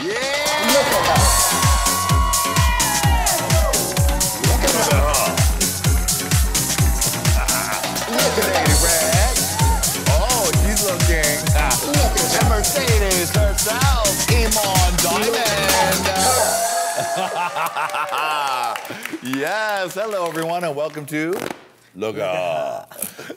Yeah! Look at her. Look at her. Look at Lady Red. Oh, she's looking. Look at that Mercedes herself, Iman Diamond. Yes, hello everyone, and welcome to Look Up,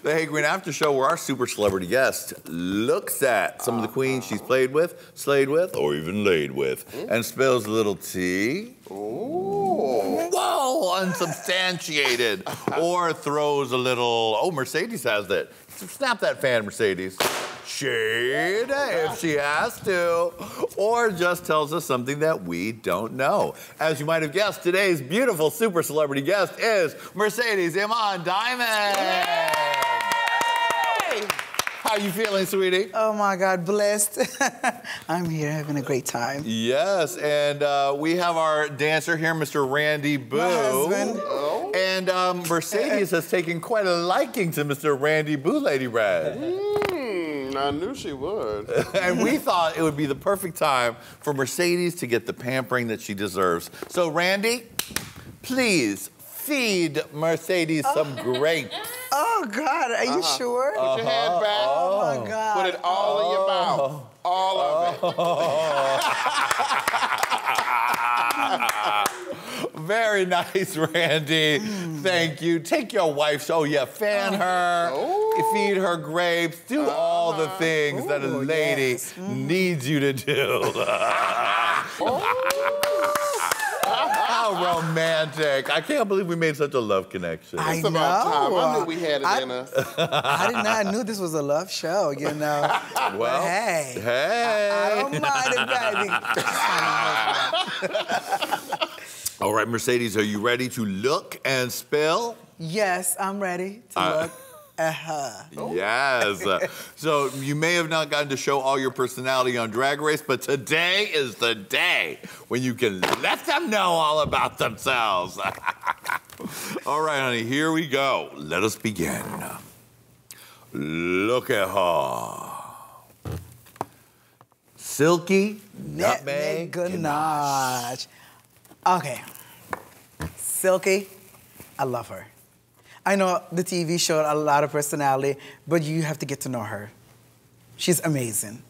the Hey Qween After Show, where our super celebrity guest looks at some of the queens she's played with, slayed with, or even laid with, and spills a little tea. Ooh. Whoa, unsubstantiated. Or throws a little, oh, Mercedes has that. Snap that fan, Mercedes. Shade, if she has to. Or just tells us something that we don't know. As you might have guessed, today's beautiful super celebrity guest is Mercedes Iman Diamond. Yay! How you feeling, sweetie? Oh my God, blessed. I'm here having a great time. Yes, and we have our dancer here, Mr. Randy Boo. My husband. Oh. And Mercedes has taken quite a liking to Mr. Randy Boo, Lady Red. I knew she would. And we thought it would be the perfect time for Mercedes to get the pampering that she deserves. So, Randy, please feed Mercedes some grapes. Oh God, are you sure? Put your hand back. Oh my God. Put it all in your mouth. All of it. Very nice, Randy. Thank you. Take your wife. Oh, yeah, fan her, feed her grapes, do all the things that a lady needs you to do. How romantic. I can't believe we made such a love connection. I It's about time. I knew we had it in us. I knew this was a love show, you know. Well, but hey. Hey. I don't mind it, baby. All right, Mercedes, are you ready to look and spill? Yes, I'm ready to look at her. Yes. So you may have not gotten to show all your personality on Drag Race, but today is the day when you can let them know all about themselves. All right, honey, here we go. Let us begin. Look at her. Silky Nutmeg Ganache. Okay. Silky, I love her. I know the TV showed a lot of personality, but you have to get to know her. She's amazing.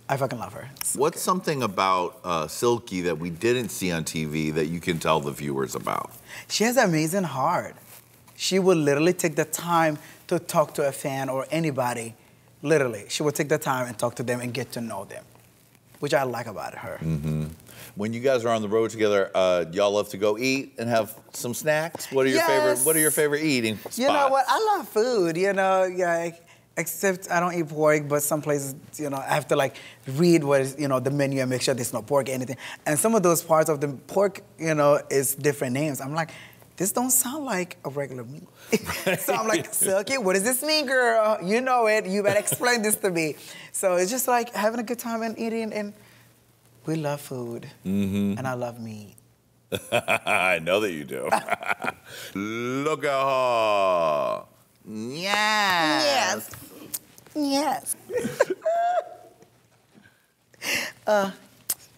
I fucking love her. What's something about Silky that we didn't see on TV that you can tell the viewers about? She has an amazing heart. She will literally take the time to talk to a fan or anybody. Literally, she will take the time and talk to them and get to know them, which I like about her. Mm-hmm. When you guys are on the road together, y'all love to go eat and have some snacks. What are your favorite eating spots? You know what? I love food. You know, yeah. Except I don't eat pork, but some places, you know, I have to like read what is, you know, the menu and make sure there's no pork or anything. And some of those parts of the pork, you know, is different names. I'm like, this don't sound like a regular meat. So I'm like, Silky, what does this mean, girl? You know it. You better explain this to me. So it's just like having a good time and eating, and we love food, and I love meat. I know that you do. Look at her. Yes. Yes.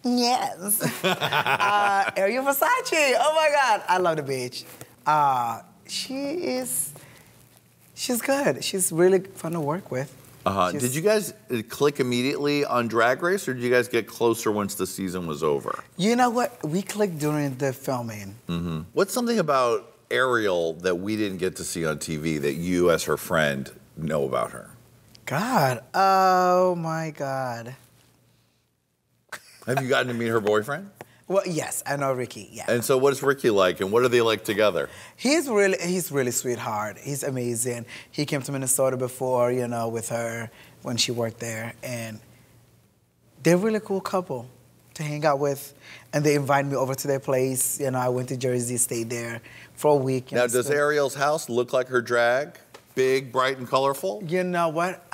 Yes. Ariel Visage. Oh my God, I love the bitch. She's good. She's really fun to work with. Did you guys click immediately on Drag Race, or did you guys get closer once the season was over? You know what? We clicked during the filming. What's something about Ariel that we didn't get to see on TV that you, as her friend, know about her? God. Oh, my God. Have you gotten to meet her boyfriend? Well, yes, I know Ricky, yeah. And so what is Ricky like, and what are they like together? He's really sweetheart. He's amazing. He came to Minnesota before, you know, with her when she worked there, and they're a really cool couple to hang out with. And they invited me over to their place. You know, I went to Jersey, stayed there for a week. Now, does Ariel's house look like her drag? Big, bright, and colorful? You know what?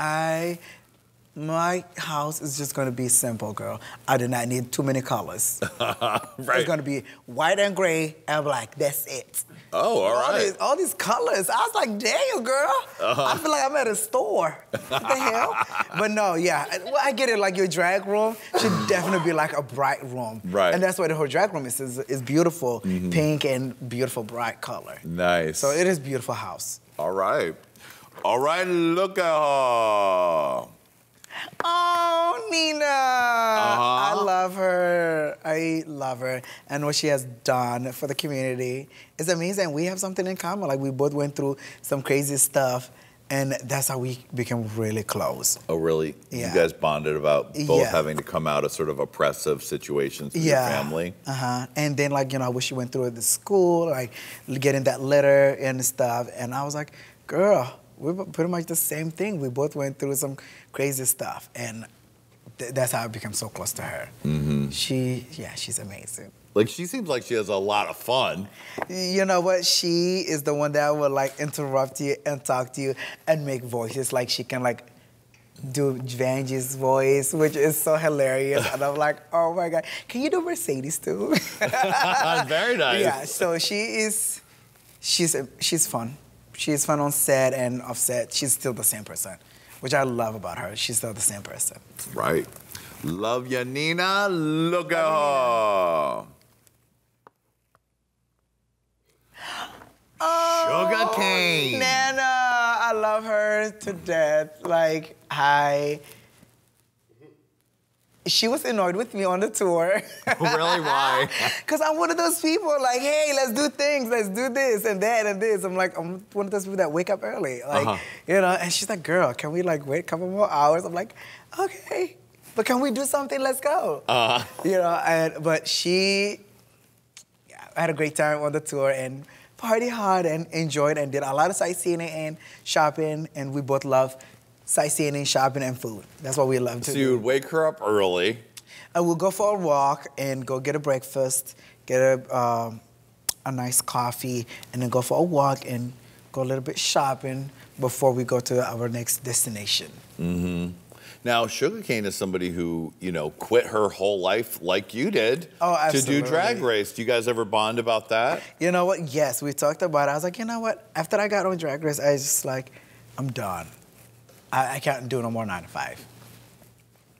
My house is just going to be simple, girl. I do not need too many colors. Right. It's going to be white and gray and black. That's it. Oh, all right. All these colors. I was like, damn, girl. I feel like I'm at a store. What the hell? But no, yeah. Well, I get it. Like your drag room should definitely be like a bright room. Right. And that's what the whole drag room is beautiful. Pink and beautiful bright color. Nice. So it is a beautiful house. All right. All right, look at her. Oh, Nina. I love her. I love her. And what she has done for the community is amazing. We have something in common. Like, we both went through some crazy stuff, and that's how we became really close. Oh, really? Yeah. You guys bonded about both having to come out of sort of oppressive situations in your family? And then, like, you know, what she went through at the school, like, getting that letter and stuff. And I was like, girl, we're pretty much the same thing. We both went through some crazy stuff, and that's how I became so close to her. She's amazing. Like, she seems like she has a lot of fun. You know what? She is the one that will, like, interrupt you and talk to you and make voices. Like, she can, like, do Vanjie's voice, which is so hilarious. And I'm like, oh my God, can you do Mercedes too? Very nice. Yeah, so she's fun. She's fun on set and off set. She's still the same person, which I love about her. She's still the same person. Right. Love ya, Nina. Look at her. Oh, Sugar cane. Nana, I love her to death. Like, she was annoyed with me on the tour. Really? Why? Because I'm one of those people, like, hey, let's do things, let's do this and that and this. I'm like, I'm one of those people that wake up early. Like, you know, and she's like, girl, can we, like, wait a couple more hours? I'm like, okay, but can we do something? Let's go. You know, but I had a great time on the tour and party hard and enjoyed and did a lot of sightseeing and shopping, and we both love sightseeing, shopping, and food. That's what we love to do. So you would wake her up early. And we'll go for a walk and go get a breakfast, get a nice coffee, and then go for a walk and go a little bit shopping before we go to our next destination. Now, Sugarcane is somebody who, you know, quit her whole life like you did to do Drag Race. Do you guys ever bond about that? You know what? Yes, we talked about it. I was like, you know what? After I got on Drag Race, I was just like, I'm done. I can't do no more 9 to 5.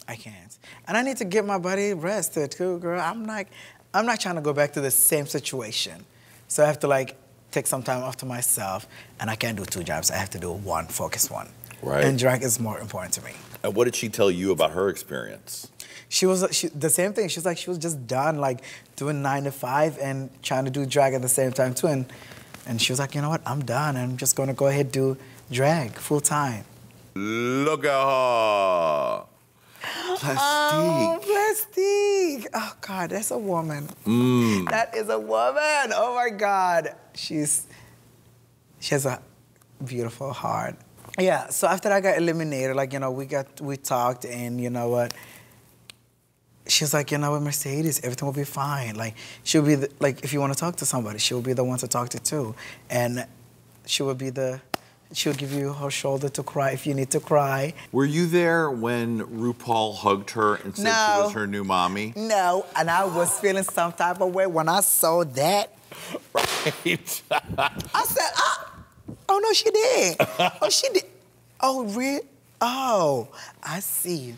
I can't. And I need to give my body rest too, girl. I'm not trying to go back to the same situation. So I have to, like, take some time off to myself, and I can't do 2 jobs. I have to do one, focus one. Right. And drag is more important to me. And what did she tell you about her experience? She the same thing. She was like, she was just done, like, doing 9 to 5 and trying to do drag at the same time too. And she was like, you know what? I'm done. I'm just going to go ahead and do drag full time. Look at her. Plastique. Oh, Plastique. Oh, God, that's a woman. That is a woman. Oh, my God. She has a beautiful heart. Yeah, so after I got eliminated, like, you know, we talked, and you know what? She was like, you know what, Mercedes, everything will be fine. Like, she'll be, like, if you want to talk to somebody, she'll be the one to talk to too. And she'll give you her shoulder to cry if you need to cry. Were you there when RuPaul hugged her and said she was her new mommy? No, and I was feeling some type of way when I saw that. Right. I said, oh, no, she did. Oh, she did. Oh, really? Oh, I see.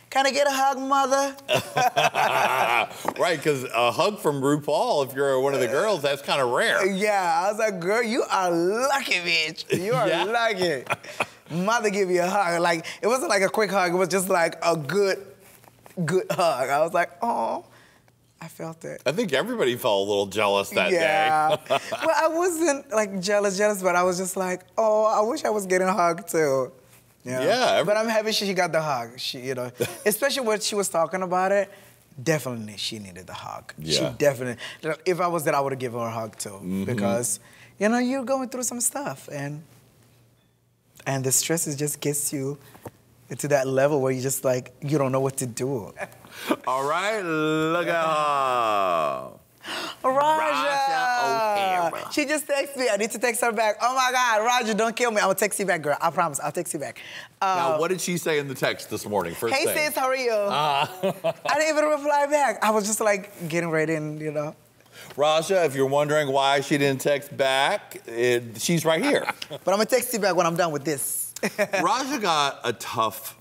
Can I get a hug, mother? Right, because a hug from RuPaul, if you're one of the girls, that's kind of rare. Yeah, I was like, girl, you are lucky, bitch. You are lucky. Mother give you a hug. Like, it wasn't like a quick hug. It was just like a good hug. I was like, oh. I felt it. I think everybody felt a little jealous that day. Well, I wasn't, like, jealous, but I was just like, oh, I wish I was getting a hug, too. You know? Yeah. But I'm happy she got the hug. She, you know, especially when she was talking about it, definitely she needed the hug. Yeah. She definitely, if I was there, I would have given her a hug, too. Because, you know, you're going through some stuff, and the stress just gets you to that level where you just, like, you don't know what to do. All right, look at her. Raja. O'Hara. She just texted me. I need to text her back. Oh my God, Roger, don't kill me. I'm gonna text you back, girl. I promise, I'll text you back. Now, what did she say in the text this morning? First hey, thing. sis, how are you? I didn't even reply back. I was just like getting ready and, you know. Raja, if you're wondering why she didn't text back, she's right here. But I'm gonna text you back when I'm done with this. Raja got a tough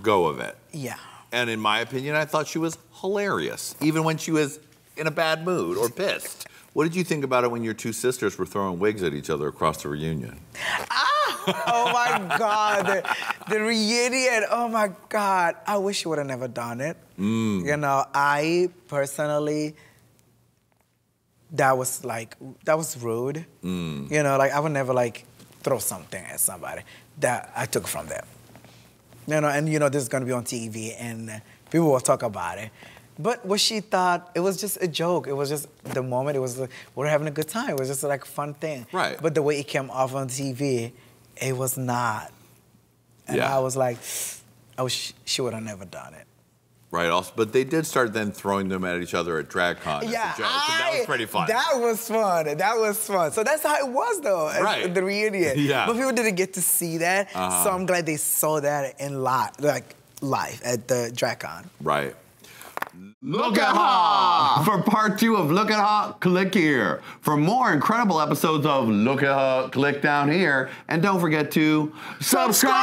go of it. Yeah. And in my opinion, I thought she was hilarious, even when she was in a bad mood or pissed. What did you think about it when your two sisters were throwing wigs at each other across the reunion? Oh my God, the reunion, oh my God. I wish you would have never done it. You know, I personally, that was rude. You know, like I would never like throw something at somebody. That I took from them. You know, and you know, this is gonna be on TV and people will talk about it. But what she thought, it was just a joke. It was just the moment. It was like, we're having a good time. It was just like a fun thing. Right. But the way it came off on TV, it was not. And I was like, I wish she would have never done it. Right. Also, but they did start then throwing them at each other at DragCon. Yeah, so that was pretty fun. That was fun. That was fun. So that's how it was, though. Right. The reunion. Yeah. But people didn't get to see that. So I'm glad they saw that in live at the DragCon. Right. Look at her! For part 2 of Look at Her, click here. For more incredible episodes of Look at Her, click down here. And don't forget to subscribe!